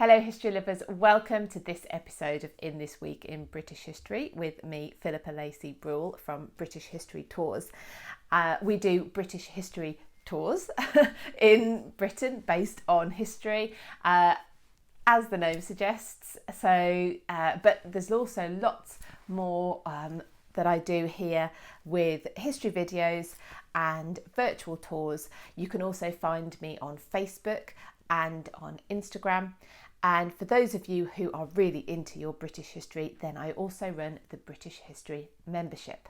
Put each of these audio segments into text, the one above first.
Hello history lovers, welcome to this episode of In This Week in British History with me, Philippa Lacey Brewell from British History Tours. We do British history tours in Britain based on history, as the name suggests. But there's also lots more that I do here with history videos and virtual tours. You can also find me on Facebook and on Instagram. And for those of you who are really into your British history, then I also run the British History membership.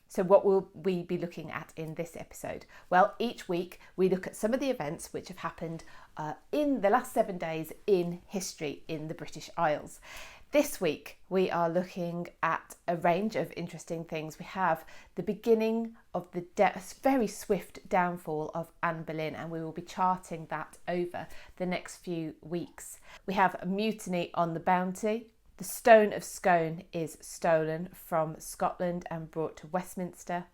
So what will we be looking at in this episode? Well, each week we look at some of the events which have happened in the last 7 days in history in the British Isles. This week we are looking at a range of interesting things. We have the beginning of the very swift downfall of Anne Boleyn, and we will be charting that over the next few weeks. We have a mutiny on the Bounty. The Stone of Scone is stolen from Scotland and brought to Westminster,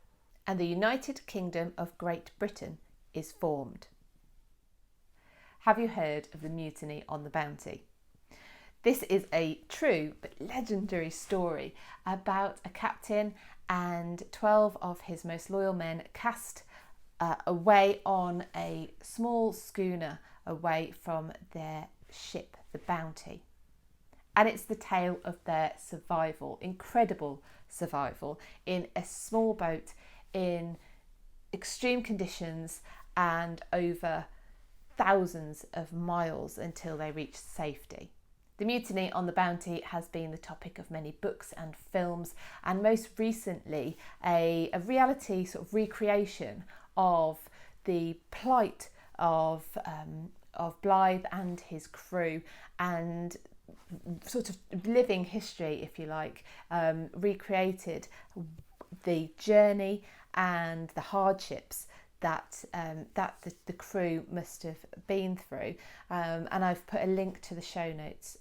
and the United Kingdom of Great Britain is formed. Have you heard of the Mutiny on the Bounty? This is a true but legendary story about a captain and 12 of his most loyal men cast away on a small schooner away from their ship, the Bounty. And it's the tale of their survival, incredible survival, in a small boat in extreme conditions and over thousands of miles until they reach safety. The Mutiny on the Bounty has been the topic of many books and films, and most recently a reality sort of recreation of the plight of Blythe and his crew, and sort of living history, if you like, recreated the journey and the hardships that the crew must have been through, and I've put a link to the show notes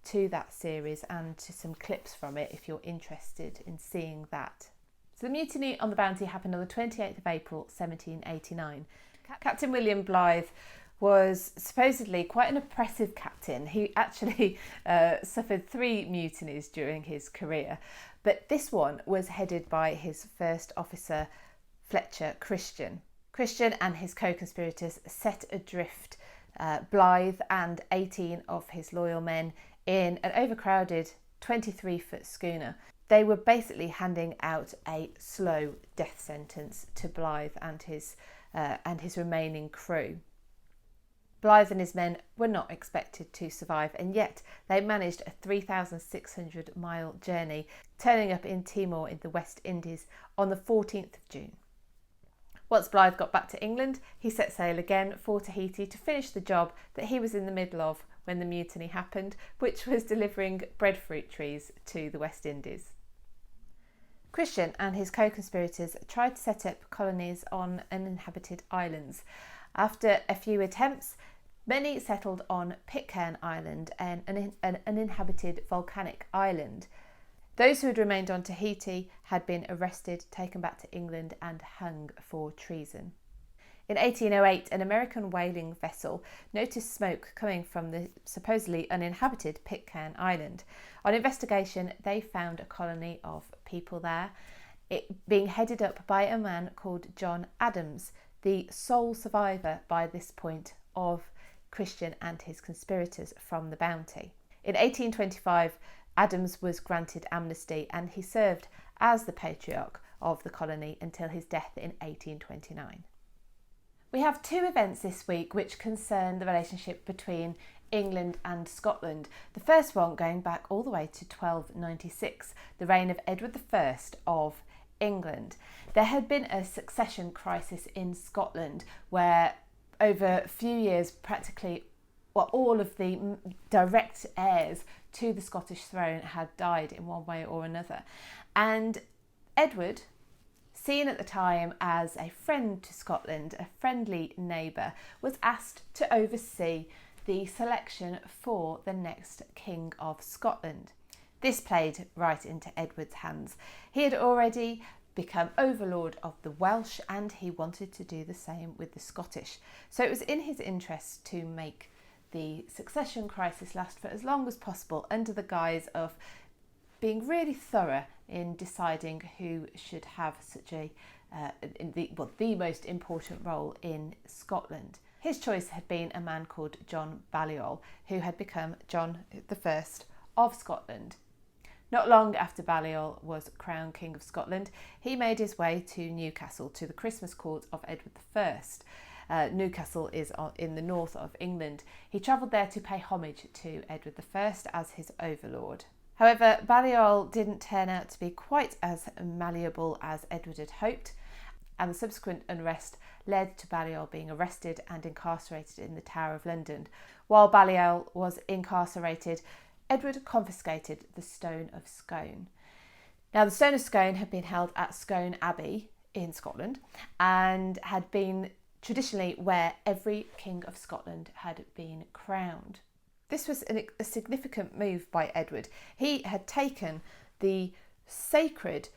to that series and to some clips from it if you're interested in seeing that. So the Mutiny on the Bounty happened on the 28th of April 1789. Captain William Blythe was supposedly quite an oppressive captain. He actually suffered 3 mutinies during his career, but this one was headed by his first officer, Fletcher Christian. Christian and his co-conspirators set adrift Blythe and 18 of his loyal men in an overcrowded 23-foot schooner. They were basically handing out a slow death sentence to Blythe and his remaining crew. Blythe and his men were not expected to survive, and yet they managed a 3,600-mile journey, turning up in Timor in the West Indies on the 14th of June. Once Blythe got back to England, he set sail again for Tahiti to finish the job that he was in the middle of when the mutiny happened, which was delivering breadfruit trees to the West Indies. Christian and his co-conspirators tried to set up colonies on uninhabited islands. After a few attempts, many settled on Pitcairn Island, an uninhabited volcanic island. Those who had remained on Tahiti had been arrested, taken back to England and hung for treason. In 1808, an American whaling vessel noticed smoke coming from the supposedly uninhabited Pitcairn Island. On investigation, they found a colony of people there, it being headed up by a man called John Adams, the sole survivor by this point of Christian and his conspirators from the Bounty. In 1825, Adams was granted amnesty and he served as the patriarch of the colony until his death in 1829. We have 2 events this week which concern the relationship between England and Scotland. The first one going back all the way to 1296, the reign of Edward I of England. There had been a succession crisis in Scotland where over a few years practically all of the direct heirs to the Scottish throne had died in one way or another, and Edward, seen at the time as a friend to Scotland, a friendly neighbour, was asked to oversee the selection for the next King of Scotland. This played right into Edward's hands. He had already become overlord of the Welsh, and he wanted to do the same with the Scottish. So it was in his interest to make the succession crisis last for as long as possible, under the guise of being really thorough in deciding who should have such the most important role in Scotland. His choice had been a man called John Balliol, who had become John I of Scotland. Not long after Balliol was crowned King of Scotland, he made his way to Newcastle, to the Christmas court of Edward I. Newcastle is in the north of England. He travelled there to pay homage to Edward I as his overlord. However, Balliol didn't turn out to be quite as malleable as Edward had hoped, and the subsequent unrest led to Balliol being arrested and incarcerated in the Tower of London. While Balliol was incarcerated, Edward confiscated the Stone of Scone. Now, the Stone of Scone had been held at Scone Abbey in Scotland and had been traditionally where every King of Scotland had been crowned. This was a significant move by Edward. He had taken the sacred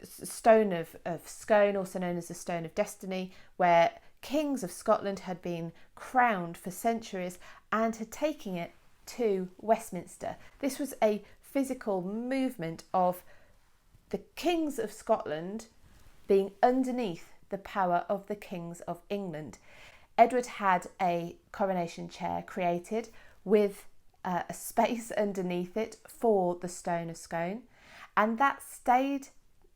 Stone of Scone, also known as the Stone of Destiny, where kings of Scotland had been crowned for centuries, and had taken it to Westminster. This was a physical movement of the kings of Scotland being underneath the power of the kings of England. Edward had a coronation chair created with a space underneath it for the Stone of Scone, and that stayed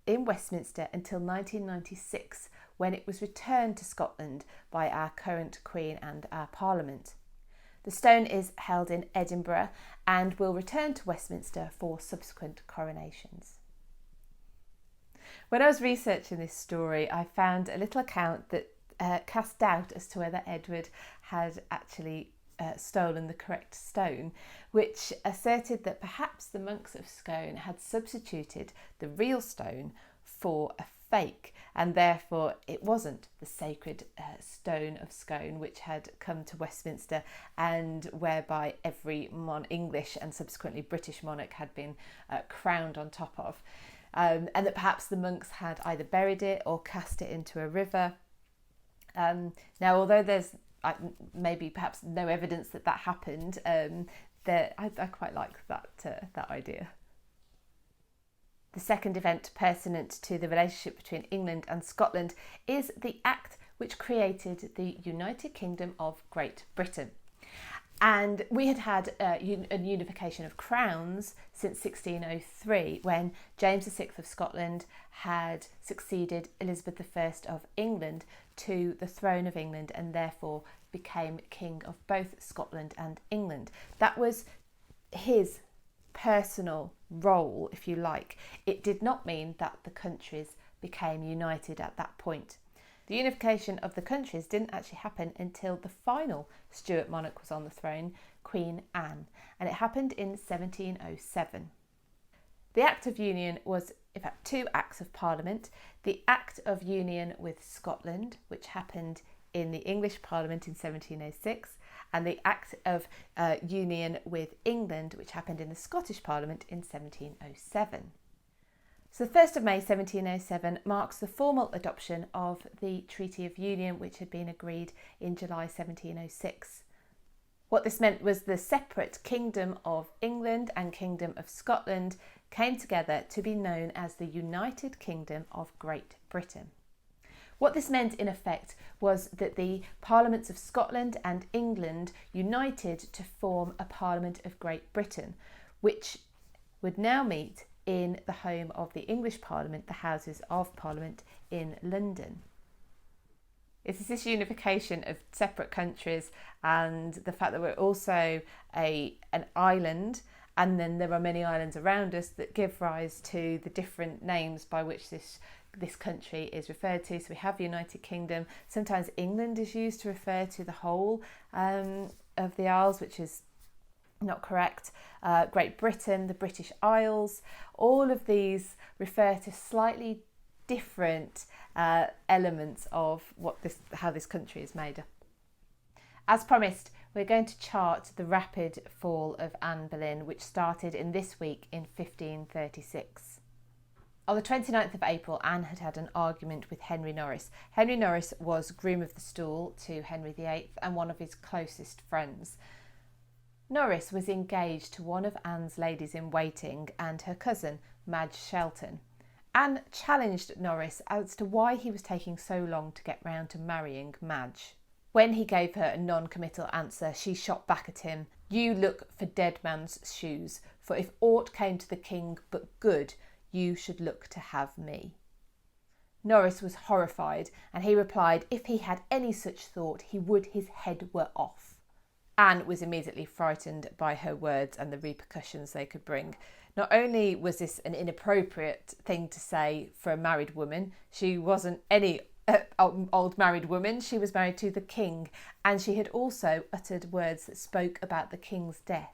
in Westminster until 1996, when it was returned to Scotland by our current Queen and our Parliament. The stone is held in Edinburgh and will return to Westminster for subsequent coronations. When I was researching this story, I found a little account that cast doubt as to whether Edward had actually stolen the correct stone, which asserted that perhaps the monks of Scone had substituted the real stone for a fake, and therefore it wasn't the sacred Stone of Scone which had come to Westminster and whereby every English and subsequently British monarch had been crowned on top of, and that perhaps the monks had either buried it or cast it into a river. Now, although there's maybe perhaps no evidence that happened, I quite like that idea. The second event pertinent to the relationship between England and Scotland is the Act which created the United Kingdom of Great Britain. And we had a unification of crowns since 1603, when James VI of Scotland had succeeded Elizabeth I of England to the throne of England, and therefore became king of both Scotland and England. That was his personal role, if you like. It did not mean that the countries became united at that point. The unification of the countries didn't actually happen until the final Stuart monarch was on the throne, Queen Anne, and it happened in 1707. The Act of Union was, in fact, two acts of Parliament. The Act of Union with Scotland, which happened in the English Parliament in 1706, and the Act of Union with England, which happened in the Scottish Parliament in 1707. So the 1st of May 1707 marks the formal adoption of the Treaty of Union, which had been agreed in July 1706. What this meant was the separate Kingdom of England and Kingdom of Scotland came together to be known as the United Kingdom of Great Britain. What this meant, in effect, was that the Parliaments of Scotland and England united to form a Parliament of Great Britain, which would now meet in the home of the English Parliament, the Houses of Parliament in London. It's this unification of separate countries and the fact that we're also an island, and then there are many islands around us, that give rise to the different names by which this country is referred to. So we have the United Kingdom. Sometimes England is used to refer to the whole of the Isles, which is not correct. Great Britain, the British Isles, all of these refer to slightly different elements of how this country is made up. As promised, We're going to chart the rapid fall of Anne Boleyn, which started in this week in 1536. On the 29th of April, Anne had had an argument with Henry Norris. Henry Norris was groom of the stool to Henry VIII and one of his closest friends. Norris was engaged to one of Anne's ladies-in-waiting and her cousin, Madge Shelton. Anne challenged Norris as to why he was taking so long to get round to marrying Madge. When he gave her a non-committal answer, she shot back at him, "You look for dead man's shoes, for if aught came to the king but good, you should look to have me." Norris was horrified, and he replied if he had any such thought, he would his head were off. Anne was immediately frightened by her words and the repercussions they could bring. Not only was this an inappropriate thing to say for a married woman, she wasn't any old married woman, she was married to the king, and she had also uttered words that spoke about the king's death.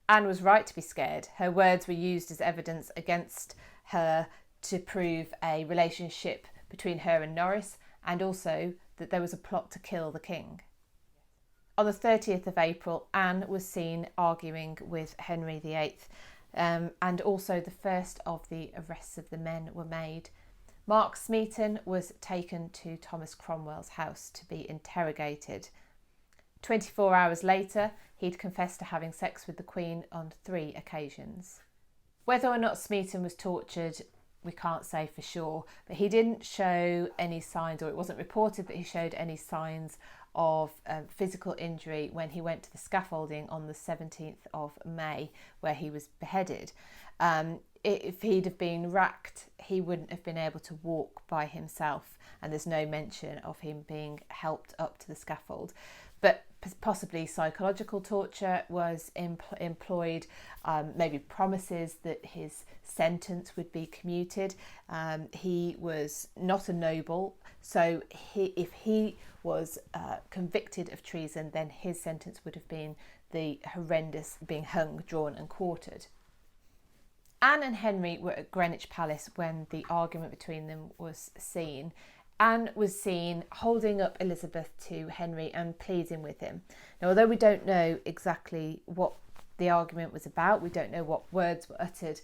Anne was right to be scared. Her words were used as evidence against her to prove a relationship between her and Norris, and also that there was a plot to kill the king. On the 30th of April, Anne was seen arguing with Henry VIII, and also the first of the arrests of the men were made. Mark Smeaton was taken to Thomas Cromwell's house to be interrogated. 24 hours later, he'd confessed to having sex with the Queen on 3 occasions. Whether or not Smeaton was tortured, we can't say for sure, but he didn't show any signs, or it wasn't reported that he showed any signs of physical injury when he went to the scaffolding on the 17th of May, where he was beheaded. If he'd have been racked, he wouldn't have been able to walk by himself, and there's no mention of him being helped up to the scaffold. But possibly psychological torture was employed, maybe promises that his sentence would be commuted. He was not a noble, so if he was convicted of treason, then his sentence would have been the horrendous being hung, drawn and quartered. Anne and Henry were at Greenwich Palace when the argument between them was seen. Anne was seen holding up Elizabeth to Henry and pleading with him. Now, although we don't know exactly what the argument was about, we don't know what words were uttered,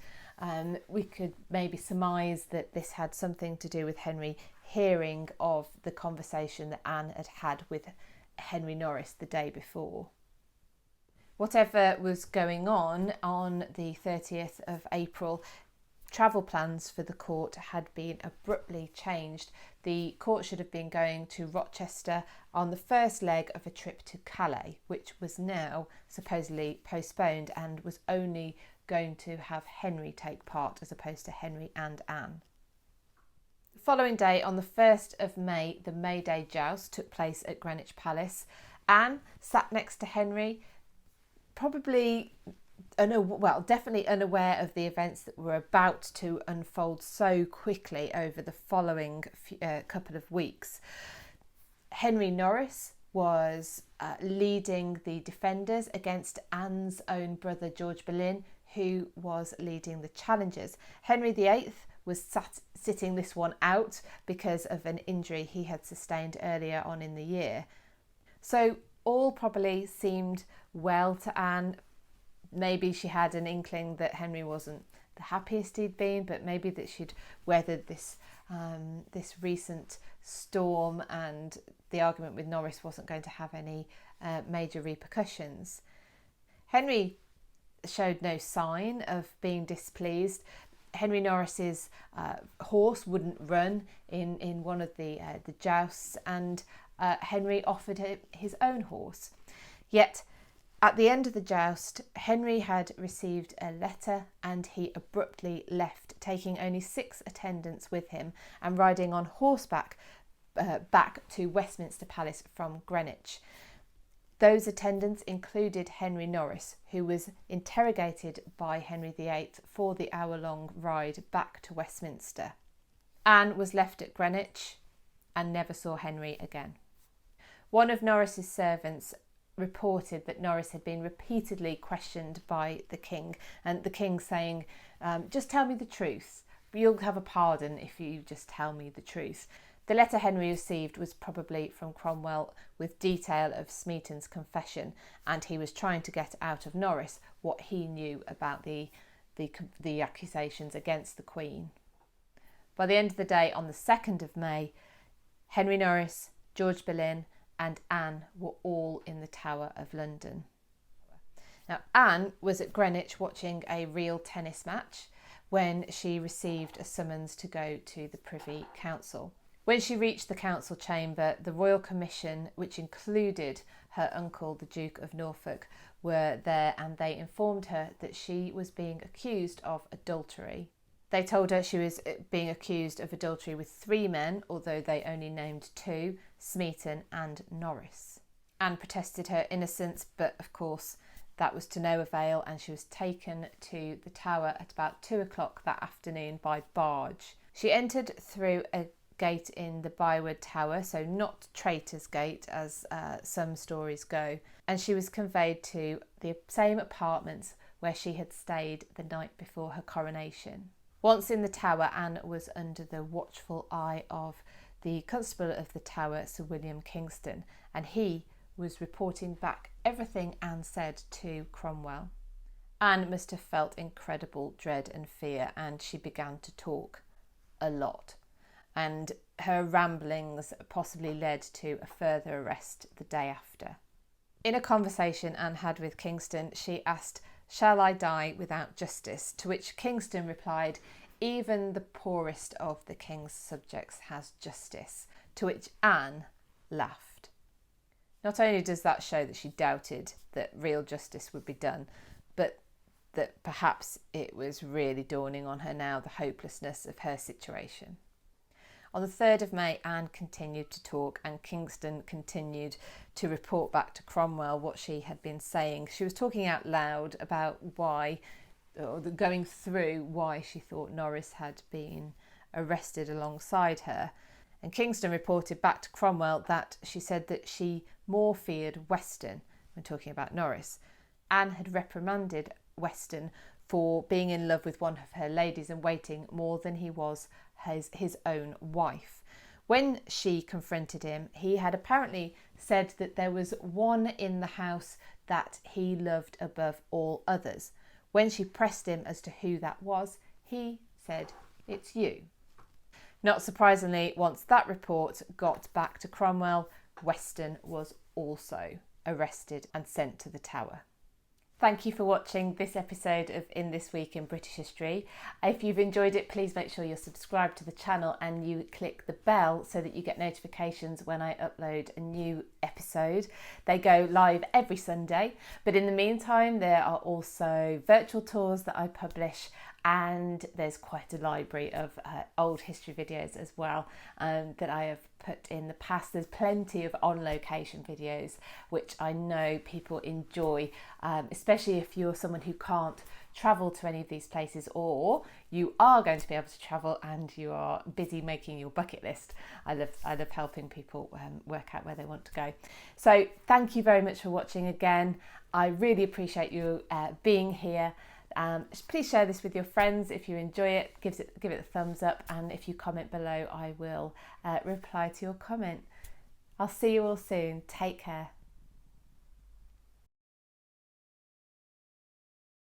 we could maybe surmise that this had something to do with Henry hearing of the conversation that Anne had had with Henry Norris the day before. Whatever was going on the 30th of April, travel plans for the court had been abruptly changed. The court should have been going to Rochester on the first leg of a trip to Calais, which was now supposedly postponed and was only going to have Henry take part as opposed to Henry and Anne. The following day, on the 1st of May, the May Day Joust took place at Greenwich Palace. Anne sat next to Henry, definitely unaware of the events that were about to unfold so quickly over the following couple of weeks. Henry Norris was leading the defenders against Anne's own brother George Boleyn, who was leading the challengers. Henry VIII was sitting this one out because of an injury he had sustained earlier on in the year. So all probably seemed well to Anne. Maybe she had an inkling that Henry wasn't the happiest he'd been, but maybe that she'd weathered this recent storm and the argument with Norris wasn't going to have any major repercussions. Henry showed no sign of being displeased. Henry Norris's horse wouldn't run in one of the jousts, and Henry offered him his own horse. Yet at the end of the joust, Henry had received a letter and he abruptly left, taking only 6 attendants with him and riding on horseback back to Westminster Palace from Greenwich. Those attendants included Henry Norris, who was interrogated by Henry VIII for the hour-long ride back to Westminster. Anne was left at Greenwich and never saw Henry again. One of Norris's servants reported that Norris had been repeatedly questioned by the king, and the king saying, just tell me the truth. You'll have a pardon if you just tell me the truth. The letter Henry received was probably from Cromwell with detail of Smeaton's confession, and he was trying to get out of Norris what he knew about the accusations against the Queen. By the end of the day, on the 2nd of May, Henry Norris, George Boleyn and Anne were all in the Tower of London. Now, Anne was at Greenwich watching a real tennis match when she received a summons to go to the Privy Council. When she reached the council chamber, the Royal Commission, which included her uncle, the Duke of Norfolk, were there, and they informed her that she was being accused of adultery. They told her she was being accused of adultery with 3 men, although they only named 2, Smeaton and Norris. Anne protested her innocence, but of course that was to no avail, and she was taken to the Tower at about 2 o'clock that afternoon by barge. She entered through a gate in the Byward Tower, so not Traitor's Gate as some stories go, and she was conveyed to the same apartments where she had stayed the night before her coronation. Once in the Tower, Anne was under the watchful eye of the Constable of the Tower, Sir William Kingdon, and he was reporting back everything Anne said to Cromwell. Anne must have felt incredible dread and fear, and she began to talk a lot, and her ramblings possibly led to a further arrest the day after. In a conversation Anne had with Kingdon, she asked, "Shall I die without justice?" To which Kingdon replied, "Even the poorest of the king's subjects has justice," to which Anne laughed. Not only does that show that she doubted that real justice would be done, but that perhaps it was really dawning on her now the hopelessness of her situation. On the 3rd of May, Anne continued to talk, and Kingdon continued to report back to Cromwell what she had been saying. She was talking out loud about going through why she thought Norris had been arrested alongside her. And Kingdon reported back to Cromwell that she said that she more feared Weston when talking about Norris. Anne had reprimanded Weston for being in love with one of her ladies-in-waiting more than he was his own wife. When she confronted him, he had apparently said that there was one in the house that he loved above all others. When she pressed him as to who that was, he said, "It's you." Not surprisingly, once that report got back to Cromwell, Weston was also arrested and sent to the Tower. Thank you for watching this episode of In This Week in British History. If you've enjoyed it, please make sure you're subscribed to the channel and you click the bell so that you get notifications when I upload a new episode. They go live every Sunday, but in the meantime, there are also virtual tours that I publish, and there's quite a library of old history videos as well that I have put in the past. There's plenty of on-location videos, which I know people enjoy, especially if you're someone who can't travel to any of these places, or you are going to be able to travel and you are busy making your bucket list. I love helping people work out where they want to go. So thank you very much for watching again. I really appreciate you being here. Please share this with your friends if you enjoy it. Give it a thumbs up, and if you comment below, I will reply to your comment. I'll see you all soon. Take care.